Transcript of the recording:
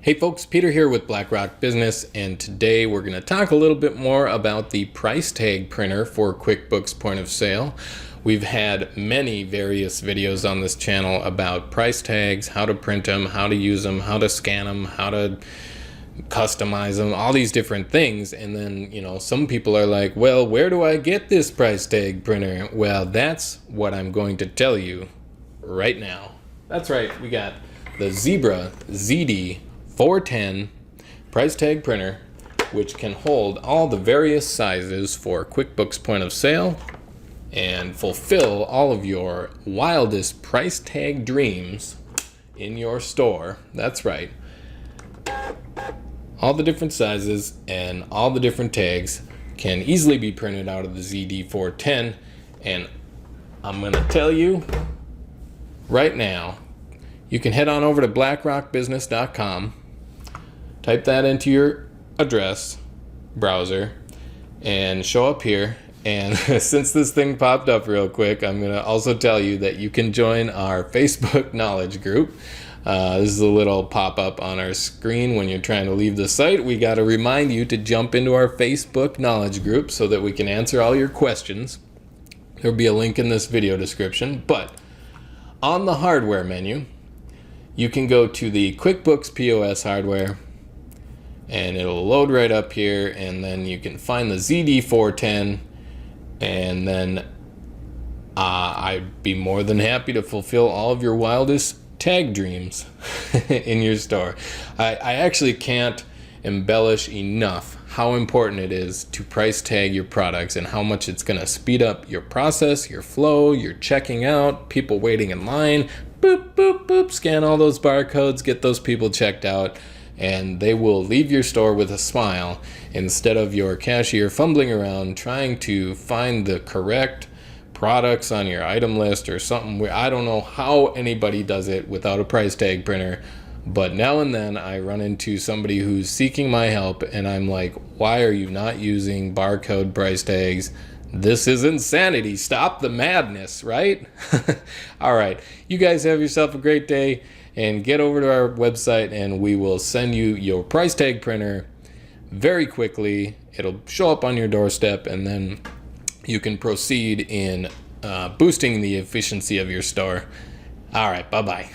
Hey folks, Peter here with BlackRock Business, and today we're going to talk a little bit more about the price tag printer for QuickBooks Point of Sale. We've had many various videos on this channel about price tags, how to print them, how to use them, how to scan them, how to customize them, all these different things. And then, some people are like, well, where do I get this price tag printer? Well, that's what I'm going to tell you right now. That's right, we got the Zebra ZD 410 price tag printer, which can hold all the various sizes for QuickBooks Point of Sale and fulfill all of your wildest price tag dreams in your store. That's right. All the different sizes and all the different tags can easily be printed out of the ZD410, and I'm going to tell you right now, you can head on over to blackrockbusiness.com, type that into your address browser, and show up here. And since this thing popped up real quick, I'm going to also tell you that you can join our Facebook knowledge group. This is a little pop-up on our screen when you're trying to leave the site. We got to remind you to jump into our Facebook knowledge group so that we can answer all your questions. There'll be a link in this video description. But on the hardware menu, you can go to the QuickBooks POS hardware, and it'll load right up here, and then you can find the ZD410, and then I'd be more than happy to fulfill all of your wildest tag dreams in your store. I actually can't embellish enough how important it is to price tag your products and how much it's going to speed up your process, your flow, your checking out, people waiting in line. Boop, boop, boop, scan all those barcodes, get those people checked out, and they will leave your store with a smile instead of your cashier fumbling around trying to find the correct products on your item list or something. Where I don't know how anybody does it without a price tag printer, but now and then I run into somebody who's seeking my help, and I'm like, why are you not using barcode price tags? This is insanity. Stop the madness, right? All right. You guys have yourself a great day, and get over to our website and we will send you your price tag printer very quickly. It'll show up on your doorstep, and then you can proceed in boosting the efficiency of your store. All right. Bye-bye.